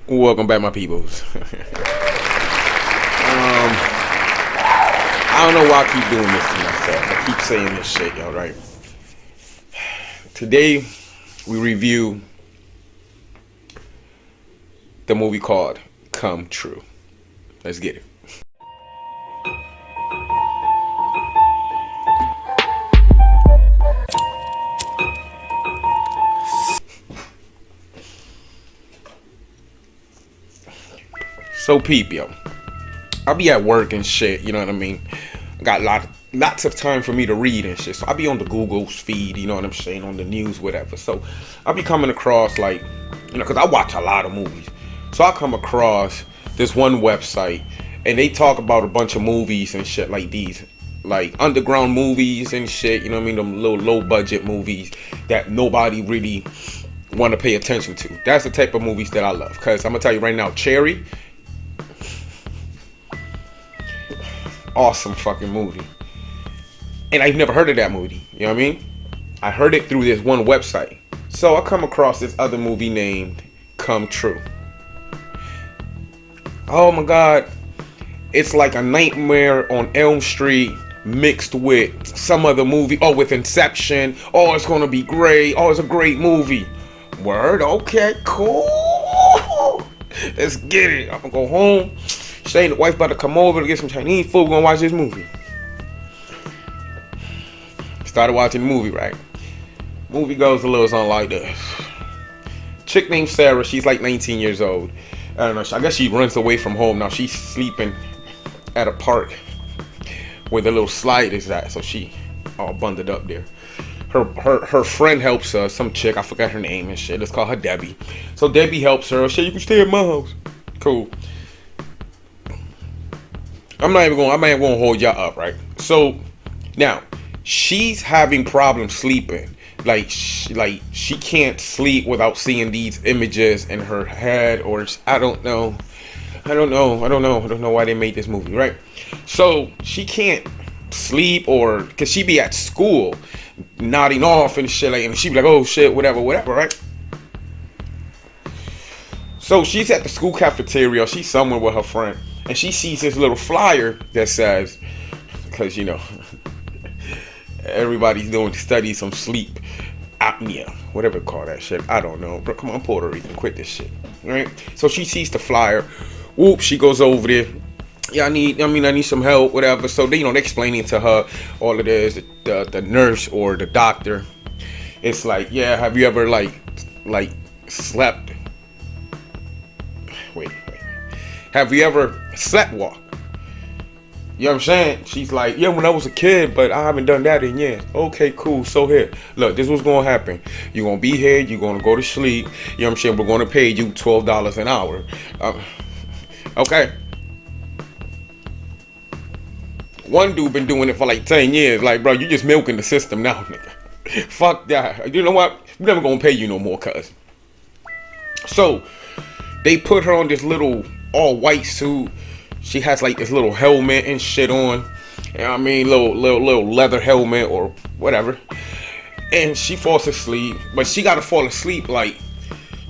Welcome back, my peoples. I don't know why I keep doing this to myself. I keep saying this shit, y'all, right? Today, we review the movie called Come True. Let's get it. So peep, yo. I'll be at work and shit, you know what I mean? I got lots of time for me to read and shit. So I'll be on the Google's feed, you know what I'm saying, on the news, whatever. So I'll be coming across, like, you know, because I watch a lot of movies. So I come across this one website and they talk about a bunch of movies and shit like these. Like underground movies and shit, you know what I mean? Them little low budget movies that nobody really want to pay attention to. That's the type of movies that I love. Because I'm going to tell you right now, Cherry, awesome fucking movie. And I've never heard of that movie. You know what I mean? I heard it through this one website. So I come across this other movie named Come True. Oh my God. It's like a Nightmare on Elm Street mixed with some other movie. Oh, with Inception. Oh, it's gonna be great. Oh, it's a great movie. Word? Okay, cool. Let's get it. I'm gonna go home. Shay and the wife about to come over to get some Chinese food. We're gonna watch this movie. Started watching the movie, right? Movie goes a little something like this. Chick named Sarah, she's like 19 years old. I don't know, I guess she runs away from home. Now she's sleeping at a park where the little slide is at. So she all bundled up there. Her friend helps her, some chick, I forgot her name and shit. Let's call her Debbie. So Debbie helps her. She, you can stay at my house. Cool. I'm not even gonna hold y'all up, right? So now she's having problems sleeping. Like she can't sleep without seeing these images in her head, or I don't know why they made this movie, right? So she can't sleep, or cause she be at school nodding off and shit, like, and she be like, oh shit, whatever, right? So she's at the school cafeteria. She's somewhere with her friend. And she sees this little flyer that says, because, you know, everybody's doing studies on sleep apnea, whatever call that shit. I don't know. But come on, Puerto Rican, quit this shit. Right? So she sees the flyer. Whoop, she goes over there. Yeah, I need some help, whatever. So they, they're explaining to her all of this. The nurse or the doctor. It's like, yeah, have you ever like slept? Wait. Have you ever sleptwalked? You know what I'm saying? She's like, yeah, when I was a kid, but I haven't done that in years. Okay, cool. So here, look, this is what's going to happen. You're going to be here. You're going to go to sleep. You know what I'm saying? We're going to pay you $12 an hour. Okay. One dude been doing it for like 10 years. Like, bro, you just milking the system now, nigga. Fuck that. You know what? We're never going to pay you no more, cuz. So they put her on this little all white suit. She has like this little helmet and shit on. You know what I mean? Little leather helmet or whatever. And she falls asleep. But she gotta fall asleep like,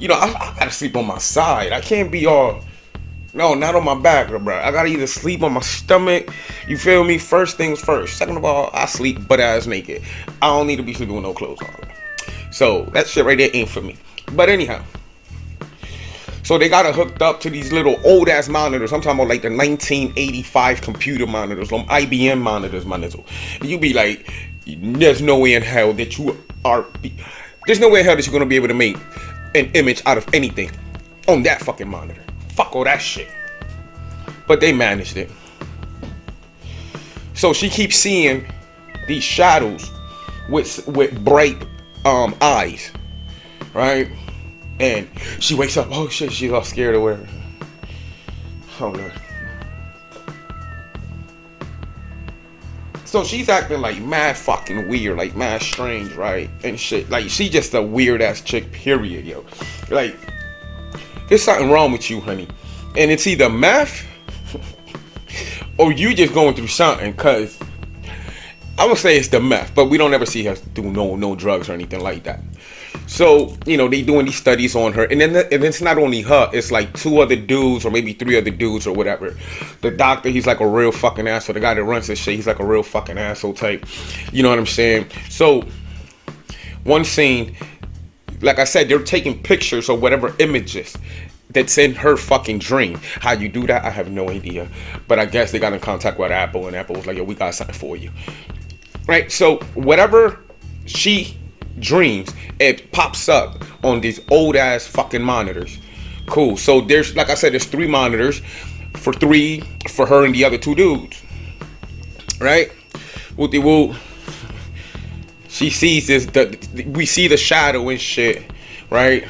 I gotta sleep on my side. I can't be all, no, not on my back, bro. I gotta either sleep on my stomach. You feel me? First things first. Second of all, I sleep butt ass naked. I don't need to be sleeping with no clothes on. So that shit right there ain't for me. But anyhow. So they got her hooked up to these little old ass monitors. I'm talking about like the 1985 computer monitors, them IBM monitors, my nigga. You be like, there's no way in hell that you're gonna be able to make an image out of anything on that fucking monitor. Fuck all that shit. But they managed it. So she keeps seeing these shadows with bright eyes, right? And she wakes up. Oh shit, she's all scared or whatever. Oh Lord. So she's acting like mad fucking weird, like mad strange, right? And shit. Like she just a weird ass chick, period, yo. Like, there's something wrong with you, honey. And it's either meth or you just going through something, cause I would say it's the meth, but we don't ever see her do no drugs or anything like that. So, they doing these studies on her. And then and it's not only her, it's like 2 other dudes or maybe 3 other dudes or whatever. The doctor, he's like a real fucking asshole. The guy that runs this shit, he's like a real fucking asshole type. You know what I'm saying? So, one scene, like I said, they're taking pictures or whatever images that's in her fucking dream. How you do that, I have no idea. But I guess they got in contact with Apple, and Apple was like, yo, we got something for you. Right? So, whatever she dreams, it pops up on these old ass fucking monitors. Cool. So there's, like I said, there's 3 monitors for her and the other 2 dudes. Right? Wooty woo. She sees this. We see the shadow and shit. Right?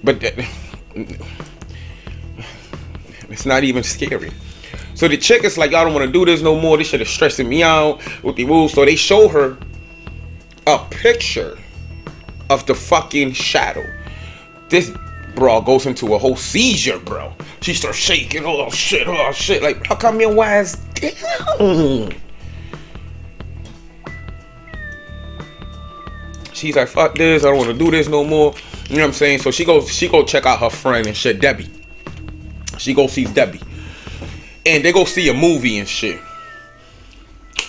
But it's not even scary. So the chick is like, I don't want to do this no more. This shit is stressing me out. Wooty woo. So they show her a picture of the fucking shadow. This bro goes into a whole seizure, bro. She starts shaking. Oh shit. Like, how come your ass down? She's like, fuck this. I don't want to do this no more. You know what I'm saying? So she go check out her friend and shit, Debbie. She go sees Debbie. And they go see a movie and shit.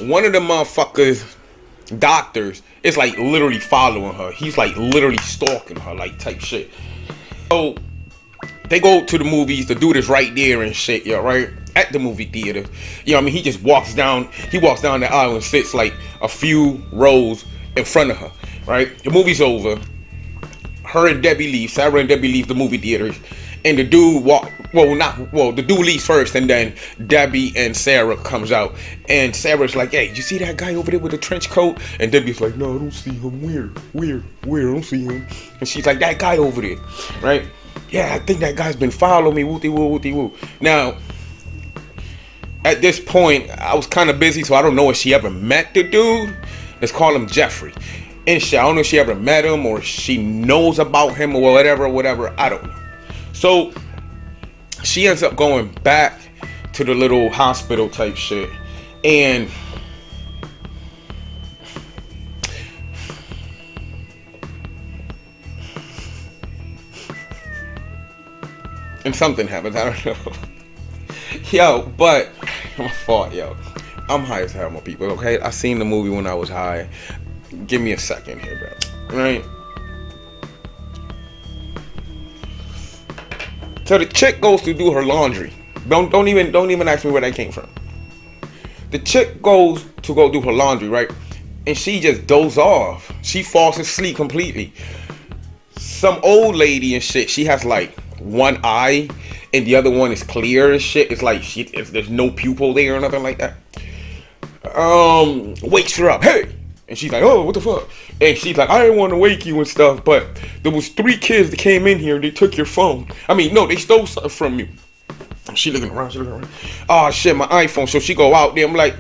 One of the motherfuckers, doctors, is like literally following her. He's like literally stalking her, like type shit. So they go to the movies. The dude is right there and shit, yo, right? At the movie theater. You know what I mean? He just walks down the aisle and sits like a few rows in front of her, right? The movie's over. Her and Debbie leave. Sarah and Debbie leave the movie theater. And the dude the dude leaves first, and then Debbie and Sarah comes out, and Sarah's like, hey, you see that guy over there with the trench coat? And Debbie's like, no, I don't see him. Where? I don't see him. And she's like, that guy over there, right? Yeah, I think that guy's been following me, wooty woo. Now, at this point, I was kind of busy, so I don't know if she ever met the dude. Let's call him Jeffrey. And I don't know if she ever met him, or she knows about him, or whatever, I don't know. So she ends up going back to the little hospital type shit, and something happens. I don't know. Yo, but my fault, yo. I'm high as hell, my people. Okay, I seen the movie when I was high. Give me a second here, bro. Right. So the chick goes to do her laundry. Don't even ask me where that came from. The chick goes to go do her laundry, right? And she just dozes off. She falls asleep completely. Some old lady and shit, she has like one eye and the other one is clear and shit. It's like there's no pupil there or nothing like that. Wakes her up. Hey! And she's like, oh, what the fuck? And she's like, I didn't want to wake you and stuff, but there was 3 kids that came in here and they took your phone. I mean, no, they stole something from you. She looking around. Oh, shit, my iPhone. So she go out there. I'm like,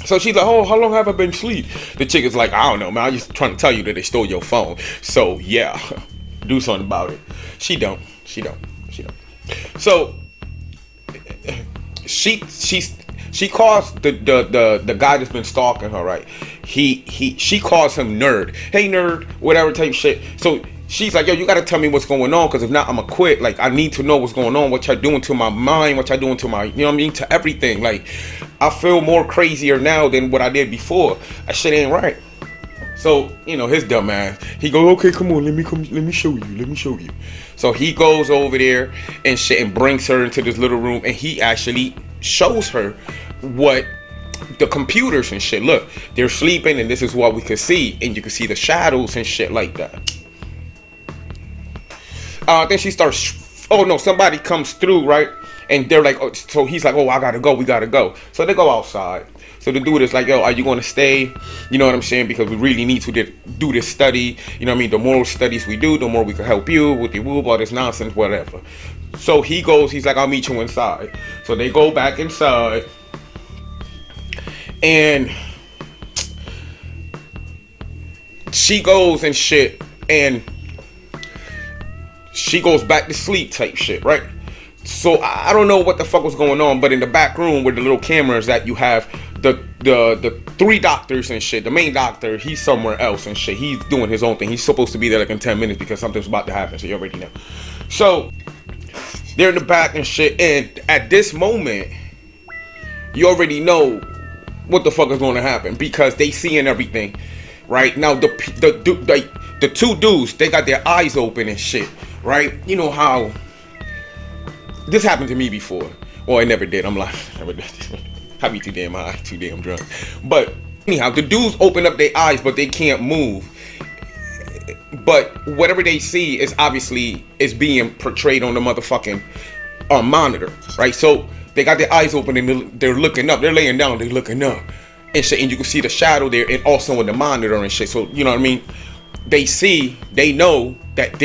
so she's like, oh, how long have I been asleep? The chick is like, I don't know, man. I'm just trying to tell you that they stole your phone. So, yeah, do something about it. She don't. So, she calls the guy that's been stalking her, right? She calls him nerd. Hey nerd, whatever type shit. So she's like, yo, you gotta tell me what's going on, because if not, I'ma quit. Like, I need to know what's going on, what y'all doing to my mind, what y'all doing to my, you know what I mean, to everything. Like, I feel more crazier now than what I did before. That shit ain't right. So, his dumb ass, he goes, okay, come on, let me show you. So he goes over there and shit and brings her into this little room, and he actually shows her what the computers and shit. Look, they're sleeping, and this is what we can see, and you can see the shadows and shit like that. Then she starts, oh no, somebody comes through, right? And they're like, oh, so he's like, oh, we gotta go. So they go outside. So the dude is like, yo, are you going to stay? You know what I'm saying? Because we really need to do this study. You know what I mean? The more studies we do, the more we can help you with the woo, all this nonsense, whatever. So he goes, he's like, I'll meet you inside. So they go back inside. And she goes and shit. And she goes back to sleep type shit, right? So I don't know what the fuck was going on, but in the back room with the little cameras that you have, the three doctors and shit. The main doctor, he's somewhere else and shit. He's doing his own thing. He's supposed to be there like in 10 minutes because something's about to happen. So you already know. So they're in the back and shit. And at this moment, you already know what the fuck is going to happen because they seeing everything. Right now, the two dudes, they got their eyes open and shit. Right? You know how this happened to me before. Well, I never did. I'm like, never did. I be too damn high, too damn drunk. But anyhow, the dudes open up their eyes, but they can't move. But whatever they see is obviously is being portrayed on the motherfucking monitor, right? So they got their eyes open and they're looking up. They're laying down, they're looking up and shit. And you can see the shadow there and also on the monitor and shit. So you know what I mean? They know that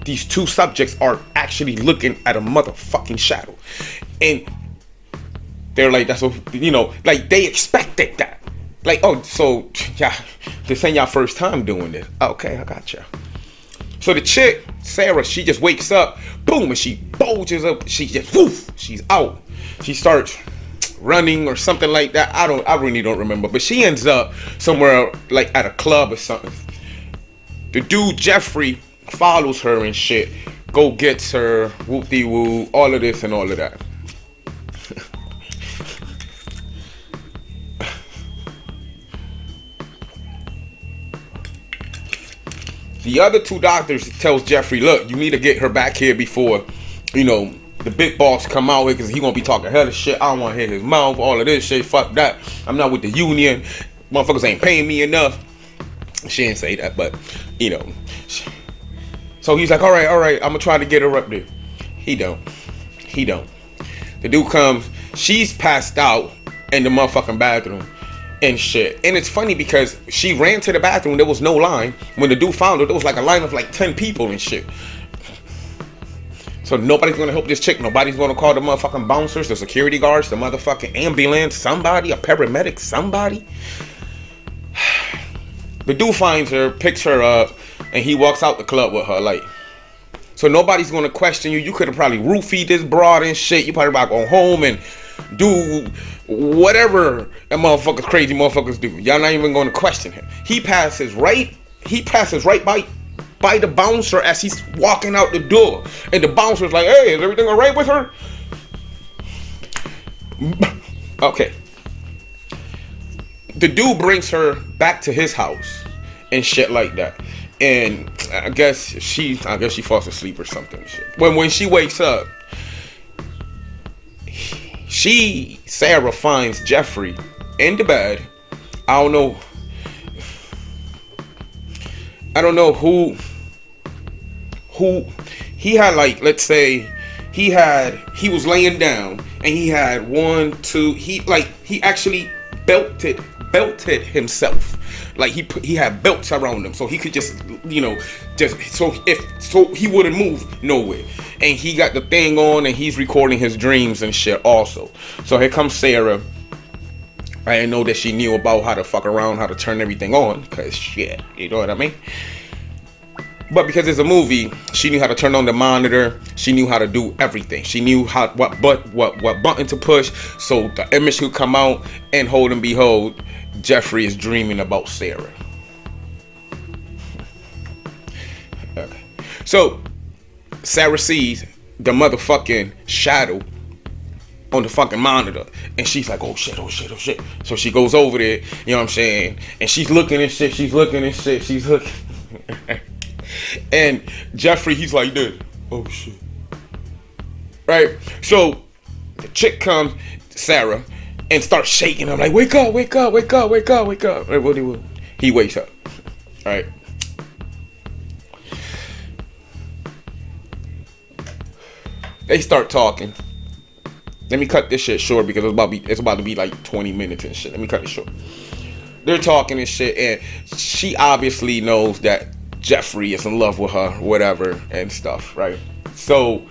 these two subjects are actually looking at a motherfucking shadow. And they're like, that's what, you know, like they expected that. Like, oh, so, yeah, this ain't y'all first time doing this. Okay, I got you. So the chick, Sarah, she just wakes up, boom, and she bulges up. She just, woof, she's out. She starts running or something like that. I really don't remember. But she ends up somewhere like at a club or something. The dude, Jeffrey, follows her and shit. Go gets her, whoop-de-woo, all of this and all of that. The other two doctors tells Jeffrey, look, you need to get her back here before, you know, the big boss come out here because he gonna be talking hella shit. I don't want to hear his mouth, all of this shit. Fuck that. I'm not with the union. Motherfuckers ain't paying me enough. She didn't say that, but, you know. So he's like, all right, I'm gonna try to get her up there. He don't. The dude comes, she's passed out in the motherfucking bathroom and shit. And it's funny because she ran to the bathroom, there was no line. When the dude found her, there was like a line of like 10 people and shit. So nobody's gonna help this chick. Nobody's gonna call the motherfucking bouncers, the security guards, the motherfucking ambulance, somebody, a paramedic, somebody. The dude finds her, picks her up, and he walks out the club with her, like. So nobody's gonna question you. You could have probably roofied this broad and shit. You probably about to go home and do whatever that crazy motherfuckers do. Y'all not even gonna question him. He passes right by the bouncer as he's walking out the door. And the bouncer's like, hey, is everything all right with her? Okay. The dude brings her back to his house and shit like that. And I guess she falls asleep or something. When she wakes up, Sarah finds Jeffrey in the bed. I don't know who he had, like, let's say he was laying down and he had he actually belted himself. Like he had belts around him, so he could just so he wouldn't move nowhere. And he got the thing on, and he's recording his dreams and shit also. So here comes Sarah. I didn't know that she knew about how to fuck around, how to turn everything on, cause shit, you know what I mean. But because it's a movie, she knew how to turn on the monitor. She knew how to do everything. She knew what button to push, so the image could come out. And hold and behold, Jeffrey is dreaming about Sarah. Okay. So Sarah sees the motherfucking shadow on the fucking monitor, and she's like, oh shit. So she goes over there, you know what I'm saying, and she's looking and shit. And Jeffrey, he's like this. Oh shit. Right? So the chick comes, Sarah, and starts shaking him like, wake up. Right, what do he wakes up. Alright. They start talking. Let me cut this shit short because it's about to be like 20 minutes and shit. Let me cut it short. They're talking and shit, and she obviously knows that Jeffrey is in love with her, whatever, and stuff, right? So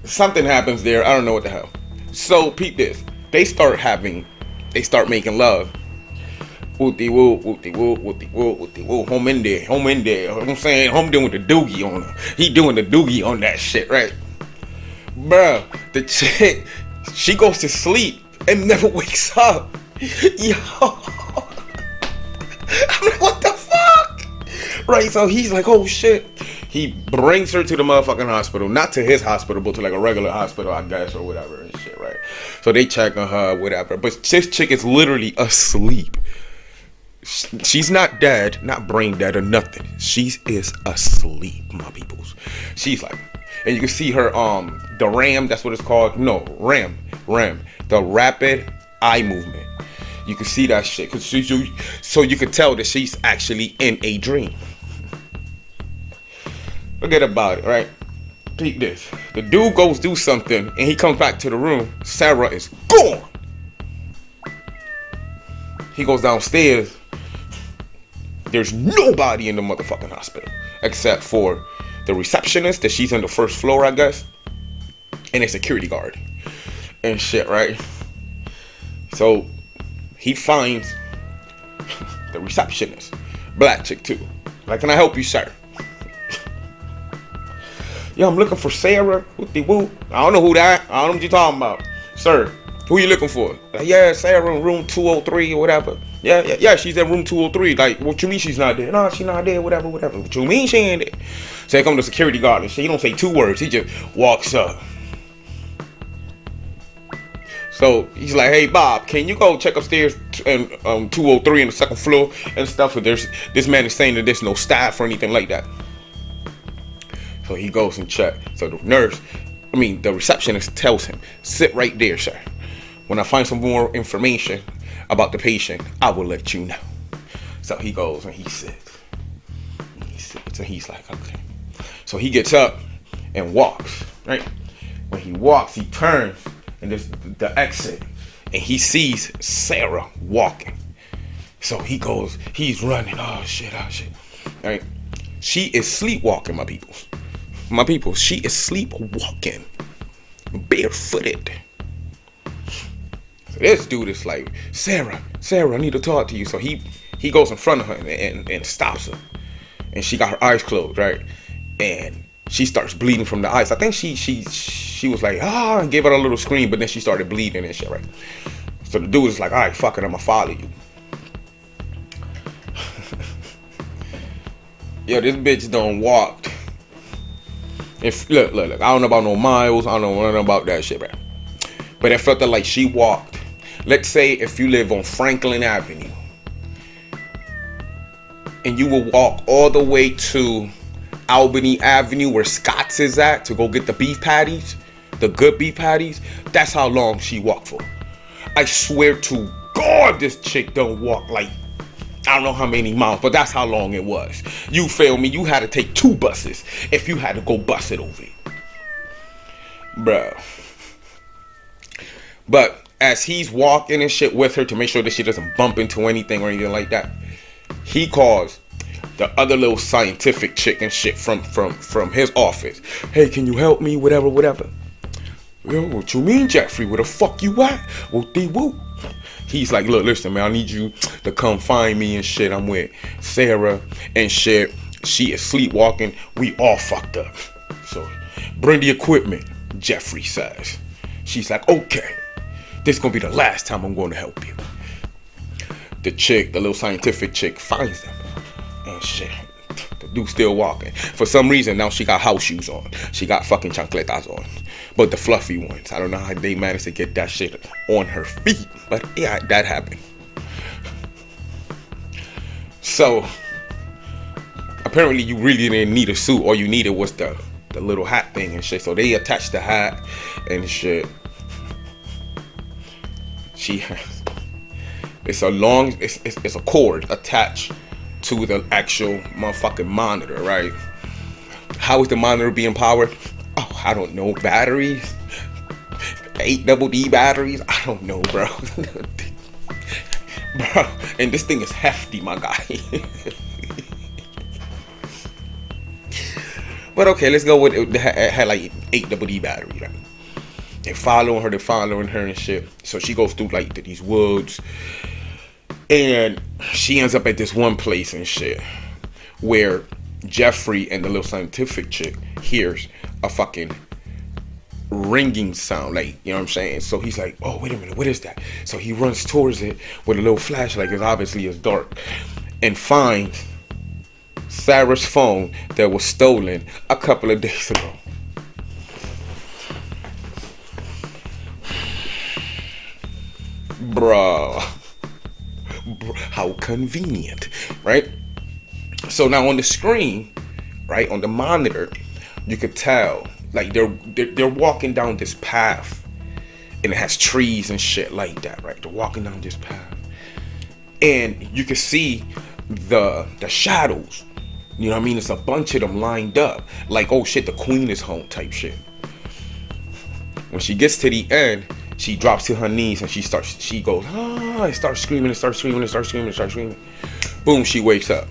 something happens there. I don't know what the hell. So peep this. They start making love. Woo-dee-woo, woo-dee-woo, woo-dee-woo, woo-dee-woo. Home in there. You know what I'm saying? Home doing the doogie on her. He doing the doogie on that shit, right? Bruh, the chick, she goes to sleep and never wakes up. Yo. I'm like, what the fuck? Right, so he's like, oh shit. He brings her to the motherfucking hospital. Not to his hospital, but to like a regular hospital, I guess, or whatever and shit, right? So they check on her, whatever. But this chick is literally asleep. She's not dead, not brain dead or nothing. She is asleep, my peoples. She's like, and you can see her, the RAM, that's what it's called. No, RAM, the rapid eye movement. You can see that shit, so you can tell that she's actually in a dream. Forget about it, right? Peep this. The dude goes do something, and he comes back to the room. Sarah is gone. He goes downstairs. There's nobody in the motherfucking hospital except for the receptionist, that she's on the first floor, I guess, and a security guard and shit, right? So he finds the receptionist, black chick too. Like, can I help you, sir? Yo, I'm looking for Sarah. Whoop-de-whoop. I don't know who that. I don't know what you're talking about. Sir, who you looking for? Like, yeah, Sarah in room 203 or whatever. Yeah, she's in room 203. Like, what you mean she's not there? No, she's not there, whatever. What you mean she ain't there? So here come the security guard and shit. He don't say two words. He just walks up. So he's like, hey, Bob, can you go check upstairs and 203 on the second floor and stuff? But this man is saying that there's no staff or anything like that. So he goes and checks. So the receptionist tells him, sit right there, sir. When I find some more information about the patient, I will let you know. So he goes and he sits. And he's like, okay. So he gets up and walks, right? When he walks, he turns and there's the exit. And he sees Sarah walking. So he goes, he's running. Oh shit. Right? She is sleepwalking, my people. She is sleepwalking. Barefooted. So this dude is like, Sarah, I need to talk to you. So he goes in front of her and stops her. And she got her eyes closed, right? And she starts bleeding from the eyes. I think she was like, and gave her a little scream, but then she started bleeding and shit, right? So the dude is like, all right, fuck it, I'ma follow you. Yo, this bitch done walked. Look, I don't know about no miles. I don't know nothing about that shit, bro. But it felt like she walked. Let's say if you live on Franklin Avenue and you will walk all the way to Albany Avenue where Scott's is at to go get the beef patties, the good beef patties, that's how long she walked for. I swear to God, this chick don't walk like, I don't know how many miles, but that's how long it was. You feel me? You had to take 2 buses if you had to go bus it over it. Bruh. But as he's walking and shit with her to make sure that she doesn't bump into anything or anything like that, he calls the other little scientific chick and shit from his office. Hey, can you help me? Whatever. Yo, what you mean, Jeffrey? Where the fuck you at? Whoop-de-whoop. He's like, look, listen, man, I need you to come find me and shit. I'm with Sarah and shit. She is sleepwalking. We all fucked up. So bring the equipment, Jeffrey says. She's like, okay, this is gonna be the last time I'm going to help you. The chick, the little scientific chick, finds them and shit. The dude's still walking. For some reason, now she got house shoes on. She got fucking chancletas on. But the fluffy ones. I don't know how they managed to get that shit on her feet. But yeah, that happened. So, apparently you really didn't need a suit. All you needed was the little hat thing and shit. So they attached the hat and shit. She has... It's a cord attached to the actual motherfucking monitor, right? How is the monitor being powered? Oh, I don't know. Batteries? 8 double D batteries? I don't know, bro. Bro, and this thing is hefty, my guy. But okay, let's go with it. It had like 8 double D batteries, right? They're following her and shit. So she goes through like these woods. And she ends up at this one place and shit where Jeffrey and the little scientific chick hears a fucking ringing sound, like, you know what I'm saying? So he's like, oh, wait a minute, what is that? So he runs towards it with a little flashlight, because obviously it's dark, and finds Sarah's phone that was stolen a couple of days ago. Bruh. How convenient, right? So now on the screen, right, on the monitor, you could tell, like, they're walking down this path, and it has trees and shit like that, right? They're walking down this path, and you can see the shadows. You know what I mean? It's a bunch of them lined up, like, oh shit, the queen is home type shit. When she gets to the end, she drops to her knees and she goes, ah, and starts screaming and starts screaming and starts screaming and starts screaming. Boom, she wakes up.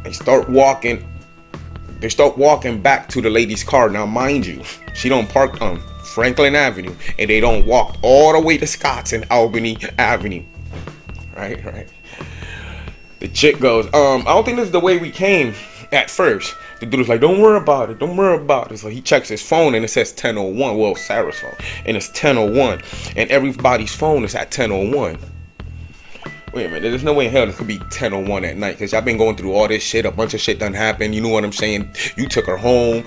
They start walking back to the lady's car. Now, mind you, she don't park on Franklin Avenue, and they don't walk all the way to Scotts and Albany Avenue. Right. The chick goes, I don't think this is the way we came at first. The dude is like, don't worry about it. So he checks his phone and it says 10:01. Well, Sarah's phone. And it's 10:01. And everybody's phone is at 10:01. Wait a minute, there's no way in hell it could be 10:01 at night, because y'all been going through all this shit. A bunch of shit done happened. You know what I'm saying? You took her home.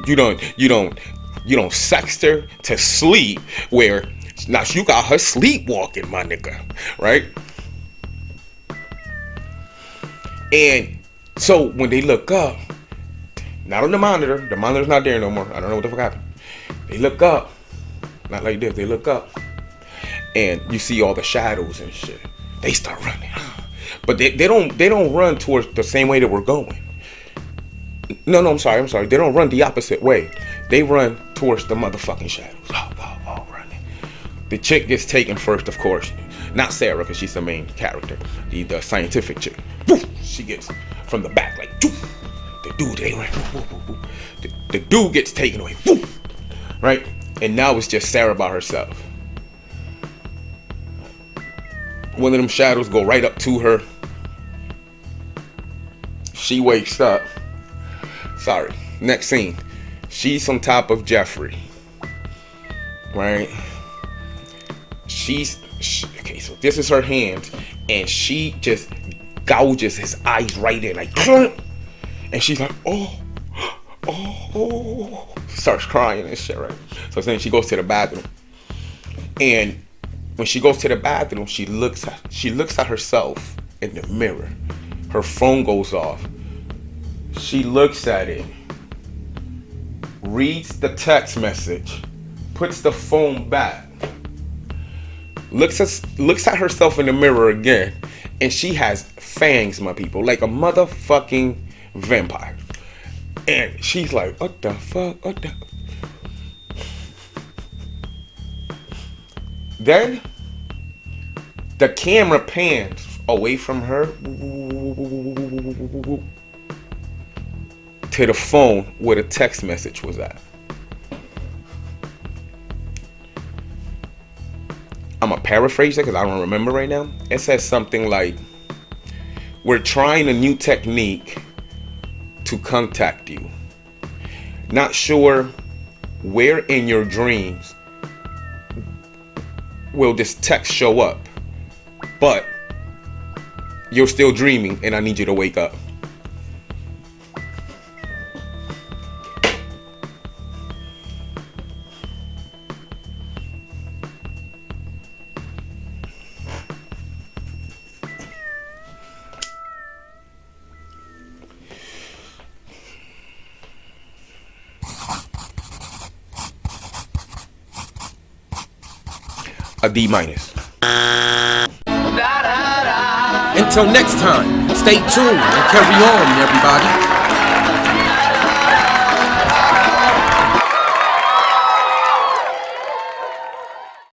You don't sext her to sleep, where now you got her sleepwalking, my nigga. Right? And so when they look up, not on the monitor's not there no more. I don't know what the fuck happened. They look up, not like this, they look up, and you see all the shadows and shit. They start running, but they don't run towards the same way that we're going. No, I'm sorry. They don't run the opposite way. They run towards the motherfucking shadows. Running. The chick gets taken first, of course. Not Sarah, because she's the main character. The scientific chick. She gets from the back, like, the dude, they ran. The dude gets taken away. Right? And now it's just Sarah by herself. One of them shadows go right up to her. She wakes up. Sorry. Next scene. She's on top of Jeffrey. Right? Okay, so this is her hand, and she just gouges his eyes right in, like, and she's like, oh, starts crying and shit, right? So then she goes to the bathroom, and when she goes to the bathroom, she looks at herself in the mirror. Her phone goes off. She looks at it, reads the text message, puts the phone back, looks at herself in the mirror again, and she has fangs, my people, like a motherfucking vampire. And she's like, what the fuck? Then the camera pans away from her to the phone where the text message was at. I'm gonna paraphrase it because I don't remember right now. It says something like, we're trying a new technique to contact you. Not sure where in your dreams will this text show up, but you're still dreaming and I need you to wake up. A D-. Until next time, stay tuned and carry on, everybody.